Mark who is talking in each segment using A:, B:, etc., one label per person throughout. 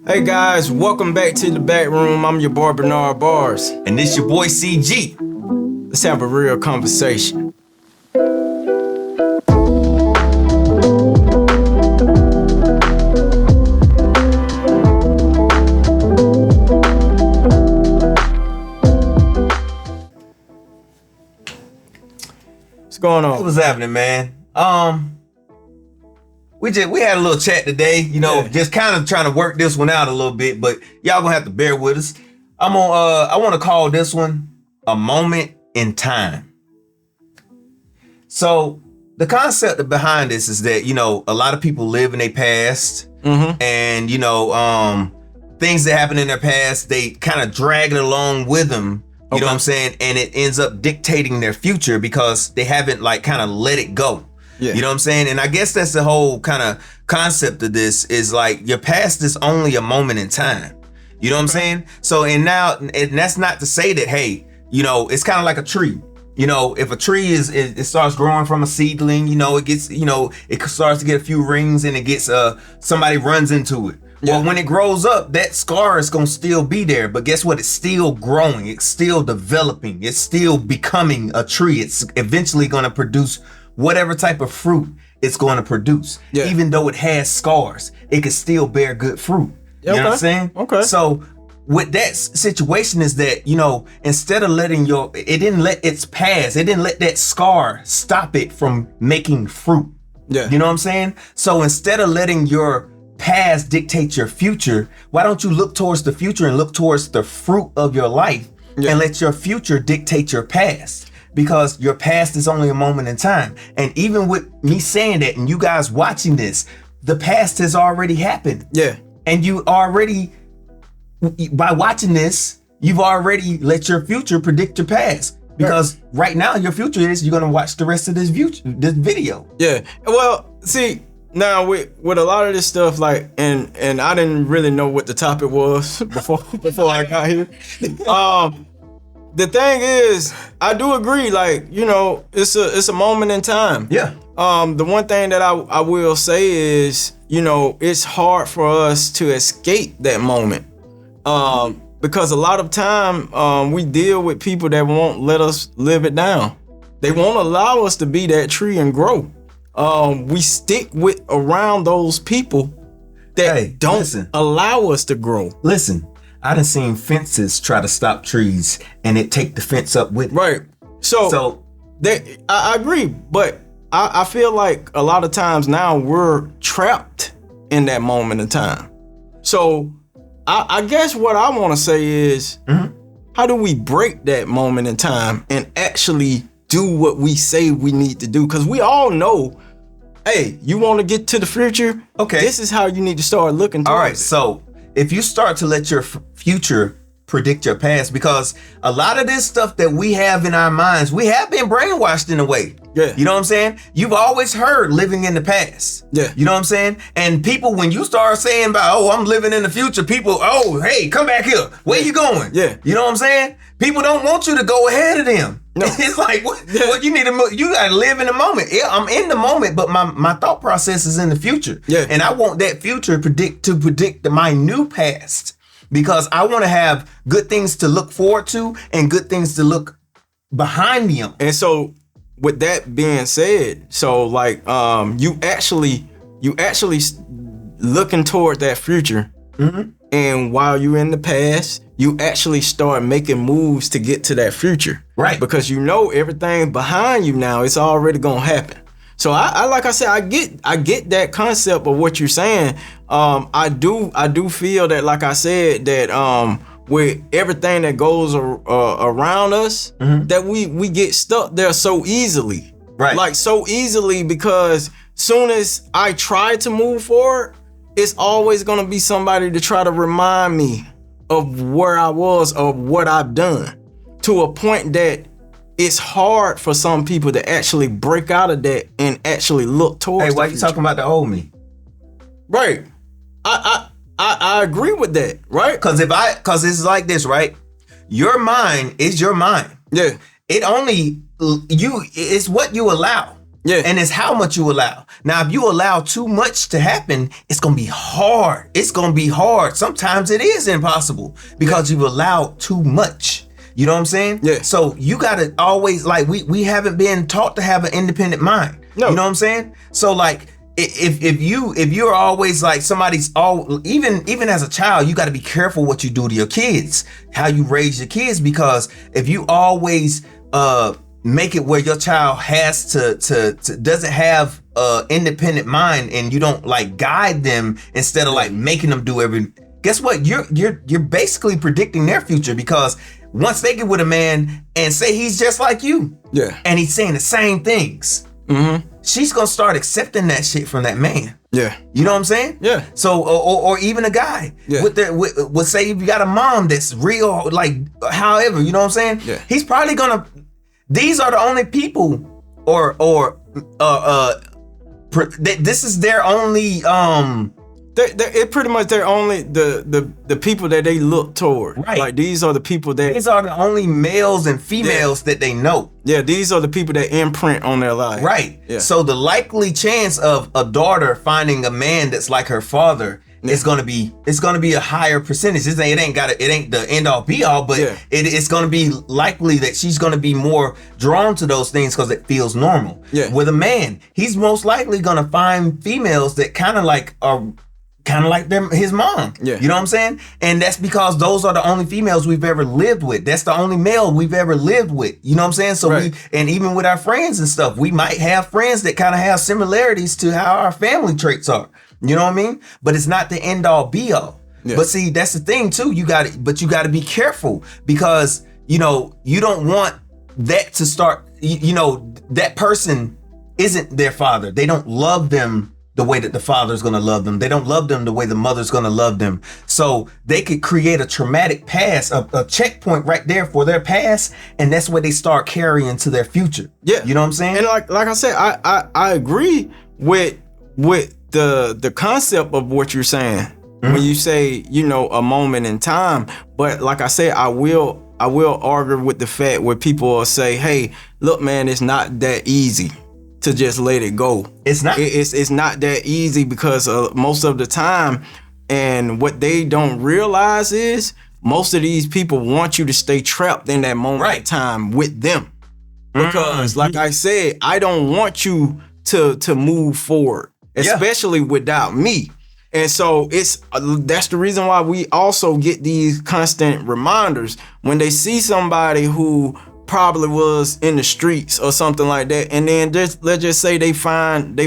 A: Hey guys, welcome back to the back room. I'm your boy Bernard Bars.
B: And this your boy CG.
A: Let's have a real conversation. What's going on?
B: What's happening, man? We had a little chat today, just kind of trying to work this one out a little bit, but y'all gonna have to bear with us. I want to call this one a moment in time. So the concept behind this is that, a lot of people live in their past, and, things that happen in their past, they kind of drag it along with them. You know what I'm saying? And it ends up dictating their future because they haven't kind of let it go. Yeah. You know what I'm saying? And I guess that's the whole kind of concept of this is your past is only a moment in time. You know what I'm saying? So, and that's not to say that, hey, it's kind of like a tree. If a tree it starts growing from a seedling, it gets, it starts to get a few rings and it gets, somebody runs into it. Yeah. Well, when it grows up, that scar is going to still be there. But guess what? It's still growing. It's still developing. It's still becoming a tree. It's eventually going to produce whatever type of fruit it's going to produce. Yeah. Even though it has scars, it can still bear good fruit. You know what I'm saying?
A: Okay.
B: So with that situation is that, instead of letting it didn't let its past, it didn't let that scar stop it from making fruit. Yeah. You know what I'm saying? So instead of letting your past dictate your future, why don't you look towards the future and look towards the fruit of your life and let your future dictate your past? Because your past is only a moment in time. And even with me saying that and you guys watching this, the past has already happened. Yeah. And you already, by watching this, you've already let your future predict your past. Because right now your future is you're going to watch the rest of this video. Yeah. Well, see, now with a lot of this stuff, and I didn't really know what the topic was before I got here. The thing is, I do agree, it's a moment in time. Yeah. The one thing that I will say is, it's hard for us to escape that moment. Because a lot of time, we deal with people that won't let us live it down. They won't allow us to be that tree and grow. We stick around those people that don't allow us to grow. Listen. I done seen fences try to stop trees and it take the fence up with it. Right. So I agree, but I feel like a lot of times now we're trapped in that moment in time. So I guess what I want to say is, how do we break that moment in time and actually do what we say we need to do? Because we all know, hey, you want to get to the future? Okay. This is how you need to start looking towards it. All right, so if you start to let your future predict your past, because a lot of this stuff that we have in our minds, we have been brainwashed in a way. Yeah. You know what I'm saying? You've always heard living in the past. Yeah. You know what I'm saying? And people, when you start saying about, I'm living in the future, people, hey, come back here. Where you going? Yeah. You know what I'm saying? People don't want you to go ahead of them. No. It's like, what you got to live in the moment. Yeah, I'm in the moment, but my thought process is in the future. Yeah. And I want that future to predict my new past, because I want to have good things to look forward to and good things to look behind me on. And so with that being said, so you actually looking toward that future. Mm-hmm. And while you're in the past, you actually start making moves to get to that future. Right. Because everything behind you now, it's already going to happen. So I like I said, I get that concept of what you're saying. I do feel that, like I said, that with everything that goes around us, that we get stuck there so easily. Right. So easily, because soon as I try to move forward, it's always going to be somebody to try to remind me of where I was, of what I've done, to a point that it's hard for some people to actually break out of that and actually look towards. Hey, why you talking about the old me? Right. I agree with that, right? Because it's like this, right? Your mind is your mind. Yeah. It's what you allow.
A: Yeah.
B: And it's how much you allow. Now, if you allow too much to happen, it's going to be hard. It's going to be hard. Sometimes it is impossible because you've allowed too much. You know what I'm saying?
A: Yeah.
B: So you got to always, like, we haven't been taught to have an independent mind.
A: No.
B: You know what I'm saying? So, like, if you're always like somebody's even as a child, you got to be careful what you do to your kids, how you raise your kids, because if you always make it where your child has to doesn't have independent mind, and you don't like guide them instead of like making them do guess what, you're basically predicting their future, because once they get with a man and say he's just like you, and he's saying the same things, she's gonna start accepting that shit from that man.
A: Yeah.
B: You know what I'm saying?
A: Yeah.
B: So, or even a guy with say if you got a mom that's real, like, however, you know what I'm saying?
A: Yeah.
B: He's probably gonna, these are the only people this is their only,
A: it pretty much they're only the people that they look toward.
B: Right.
A: Like these are the people that
B: these are the only males and females that they know.
A: Yeah, these are the people that imprint on their life.
B: Right.
A: Yeah.
B: So the likely chance of a daughter finding a man that's like her father is gonna be a higher percentage. It ain't the end all be all, but it's gonna be likely that she's gonna be more drawn to those things because it feels normal.
A: Yeah.
B: With a man, he's most likely gonna find females that kind of like his mom.
A: Yeah.
B: You know what I'm saying? And that's because those are the only females we've ever lived with. That's the only male we've ever lived with. You know what I'm saying? So and even with our friends and stuff, we might have friends that kind of have similarities to how our family traits are. You know what I mean? But it's not the end all be all. Yeah. But see, that's the thing too. You got to be careful, because, you know, you don't want that to start, you know, that person isn't their father. They don't love them the way that the father's going to love them. They don't love them the way the mother's going to love them. So they could create a traumatic past, a checkpoint right there for their past. And that's where they start carrying to their future.
A: Yeah.
B: You know what I'm saying?
A: And like I said, I agree with the concept of what you're saying when you say, you know, a moment in time. But like I said, I will argue with the fact where people will say, hey, look, man, it's not that easy to just let it go.
B: It's not.
A: It's not that easy, because most of the time, and what they don't realize is most of these people want you to stay trapped in that moment in time with them. Because like I said, I don't want you to move forward, especially without me. And so that's the reason why we also get these constant reminders when they see somebody who probably was in the streets or something like that, and then let's just say they find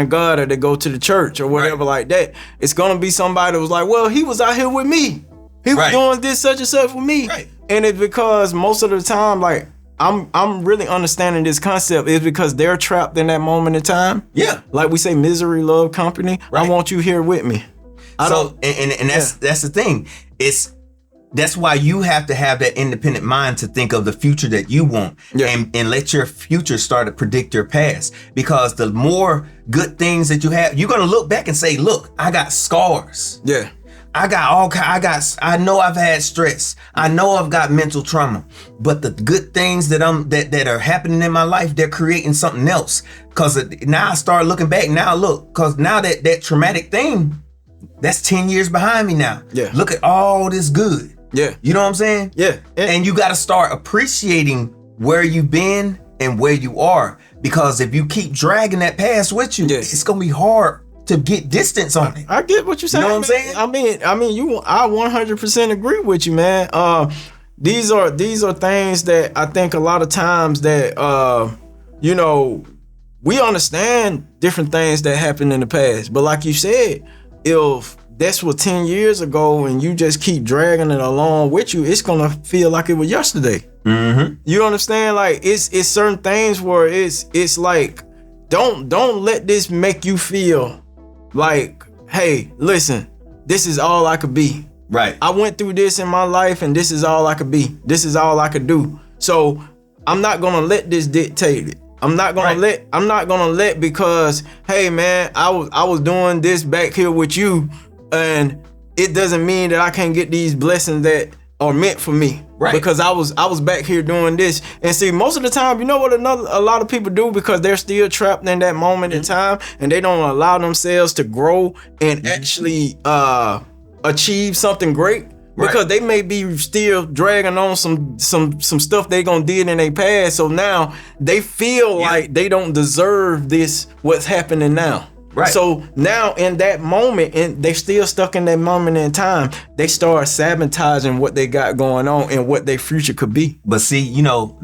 A: God, or they go to the church or whatever like that. It's gonna be somebody that was like, well, he was out here with me. He was doing this such and such with me. Right. And it's because most of the time, like, I'm really understanding this concept is because they're trapped in that moment in time. Yeah. Like we say, misery love company. Right. I want you here with me.
B: And that's the thing. That's why you have to have that independent mind to think of the future that you want, and let your future start to predict your past. Because the more good things that you have, you're gonna look back and say, look, I got scars. Yeah. I know I've had stress. I know I've got mental trauma, but the good things that are happening in my life, they're creating something else. Cause now I start looking back. Now look, cause now that traumatic thing, that's 10 years behind me now. Yeah. Look at all this good. Yeah. You know what I'm saying? Yeah. And you got to start appreciating where you've been and where you are, because if you keep dragging that past with you, it's going to be hard to get distance on it.
A: I get what you're saying.
B: You know what I'm saying?
A: I mean, I 100% agree with you, man. These are things that I think a lot of times that, you know, we understand different things that happened in the past, but like you said, if that's what 10 years ago and you just keep dragging it along with you, it's gonna feel like it was yesterday. Mm-hmm. You understand? Like it's certain things where it's like, don't let this make you feel like, hey, listen, this is all I could be. Right. I went through this in my life and this is all I could be. This is all I could do. So I'm not gonna let this dictate it. I'm not gonna let because, hey man, I was doing this back here with you, and it doesn't mean that I can't get these blessings that are meant for me.
B: Right.
A: Because I was back here doing this. And see, most of the time, you know what a lot of people do, because they're still trapped in that moment in time, and they don't allow themselves to grow and actually achieve something great. Because they may be still dragging on some stuff they gonna did in their past. So now they feel like they don't deserve this, what's happening now. Right. So now in that moment, and they still stuck in that moment in time, they start sabotaging what they got going on and what their future could be.
B: But see, you know,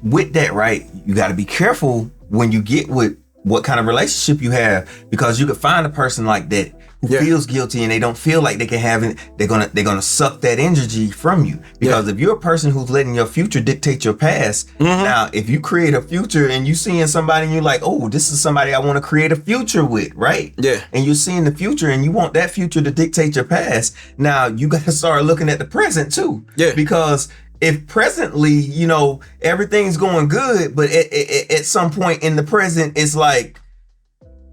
B: with that, right, you got to be careful when you get with what kind of relationship you have, because you could find a person like that who feels guilty and they don't feel like they can have it. They're gonna suck that energy from you, because if you're a person who's letting your future dictate your past, now if you create a future and you seeing somebody and you're like, oh, this is somebody I want to create a future with, right? Yeah. And you're seeing the future and you want that future to dictate your past. Now you got to start looking at the present too. Yeah. Because if presently, you know, everything's going good, but at some point in the present, it's like,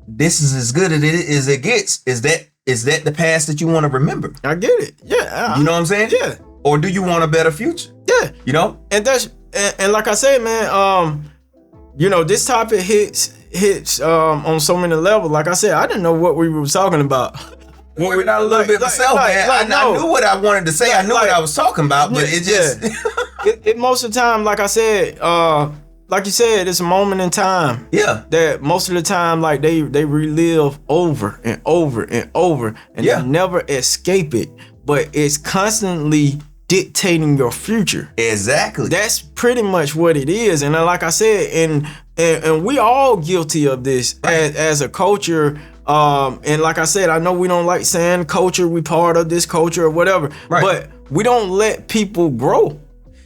B: this is as good as it gets. Is that the past that you want to remember?
A: I get it. Yeah.
B: You know what I'm saying?
A: Yeah.
B: Or do you want a better future?
A: Yeah.
B: You know?
A: And that's and like I said, man, you know, this topic hits on so many levels. Like I said, I didn't know what we were talking about.
B: We're not a little bit myself, man. I knew what I wanted to say. I knew what I was talking about, but it just
A: it most of the time, like I said, like you said, it's a moment in time. Yeah. That most of the time, like they relive over and over and over, and they never escape it. But it's constantly dictating your future.
B: Exactly.
A: That's pretty much what it is. And like I said, and we all guilty of this as a culture. And like I said, I know we don't like saying culture, we part of this culture or whatever, but we don't let people grow.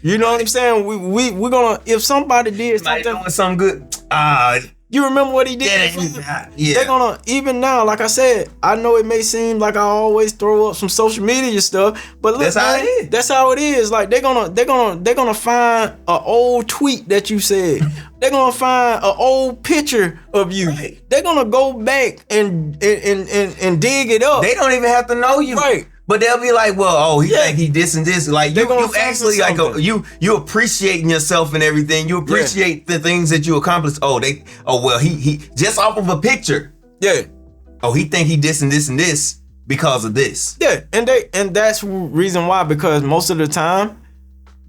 A: You know what I'm saying? We're gonna, if somebody did
B: something good,
A: you remember what he did? They're gonna, even now, like I said, I know it may seem like I always throw up some social media stuff, but look, that's how it is. Like they're gonna find an old tweet that you said. They're gonna find an old picture of you. Right. They're gonna go back and dig it up.
B: They don't even have to know you. Right. But they'll be like, well, he think he this and this. Like you actually like you appreciating yourself and everything. You appreciate the things that you accomplished. He just off of a picture. Yeah. Oh, he think he this and this and this because of this.
A: Yeah, and that's reason why, because most of the time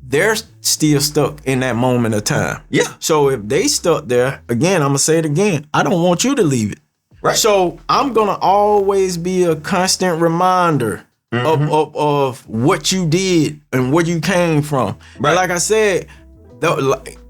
A: they're still stuck in that moment of time. Yeah. So if they stuck there, again, I'm gonna say it again, I don't want you to leave it. Right. So I'm gonna always be a constant reminder of what you did and where you came from. Right. And like I said,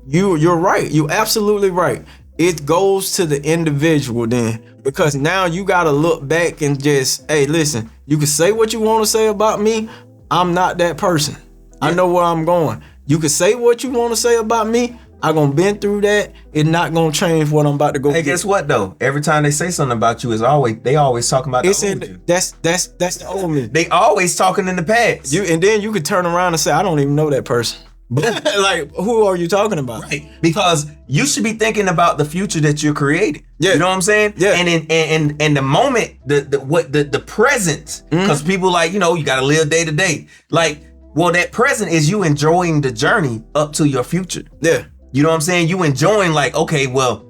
A: you're right. You're absolutely right. It goes to the individual then, because now you gotta look back and just, hey, listen, you can say what you want to say about me. I'm not that person. I know where I'm going. You can say what you want to say about me. I'm gonna been through that. It's not gonna change what I'm about to go.
B: Hey, guess what though? Every time they say something about you, they always talking about the old you.
A: That's the old me.
B: They always talking in the past.
A: And then you could turn around and say, I don't even know that person. Like, who are you talking about?
B: Right. Because you should be thinking about the future that you're creating. Yeah. You know what I'm saying? Yeah. And the moment, the present, because people like, you know, you gotta live day to day. Like, well, that present is you enjoying the journey up to your future. Yeah. You know what I'm saying? You enjoying, like, okay, well,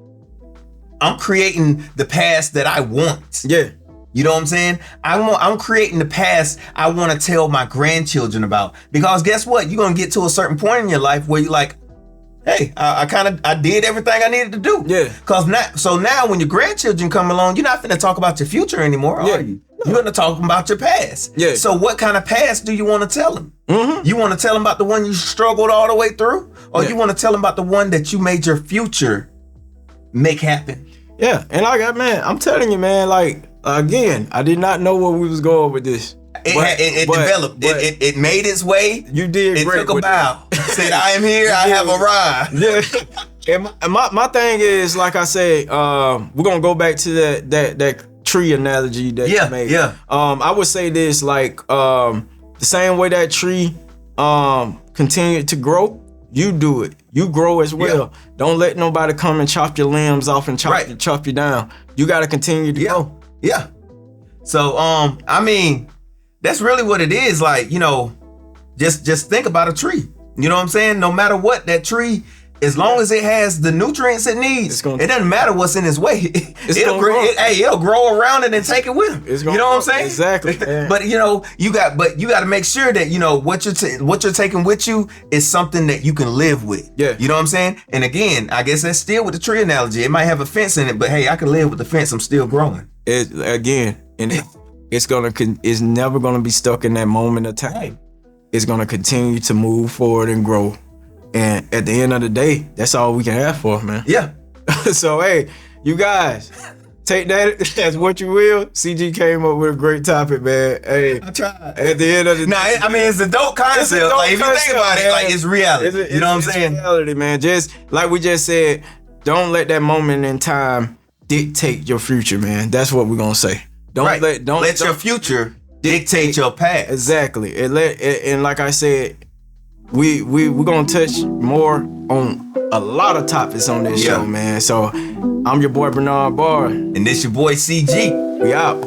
B: I'm creating the past that I want. Yeah. You know what I'm saying? I'm creating the past I want to tell my grandchildren about. Because guess what? You're going to get to a certain point in your life where you're like, hey, I did everything I needed to do. Yeah. So now when your grandchildren come along, you're not finna talk about your future anymore, are you? You're gonna talk about your past. Yeah. So what kind of past do you want to tell them? You want to tell them about the one you struggled all the way through? Or you want to tell them about the one that you made your future make happen?
A: Yeah, and I'm telling you, man, like, again, I did not know where we was going with this.
B: It developed. It made its way.
A: You did.
B: It took a bow. Said, "I am here. I have arrived."
A: Yeah. And my thing is, like I said, we're gonna go back to that tree analogy that you made. Yeah. I would say this, like, the same way that tree continued to grow, you do it. You grow as well. Yeah. Don't let nobody come and chop your limbs off and chop you down. You got to continue to go.
B: Yeah. So I mean, that's really what it is. Like, you know, just think about a tree. You know what I'm saying? No matter what, that tree, as long as it has the nutrients it needs, it doesn't matter what's in its way. It'll grow around it and take it with him. You know what I'm saying?
A: Exactly.
B: But you know, you got to make sure that you know what you're taking with you is something that you can live with.
A: Yeah.
B: You know what I'm saying? And again, I guess that's still with the tree analogy. It might have a fence in it, but hey, I can live with the fence. I'm still growing.
A: It's never gonna be stuck in that moment of time. It's gonna continue to move forward and grow. And at the end of the day, that's all we can ask for, man.
B: Yeah.
A: So, hey, you guys, take that as what you will. CG came up with a great topic, man. Hey,
B: I tried.
A: At the end of the day.
B: I mean, it's a dope concept. Like, if you think about it, like, it's reality. You know what I'm saying?
A: It's reality, man. Just like we just said, don't let that moment in time dictate your future, man. That's what we're going to say. Don't let
B: your future dictate your past.
A: Exactly. And like I said, we're gonna touch more on a lot of topics on this show, man. So I'm your boy Bernard Barr.
B: And this your boy CG.
A: We out.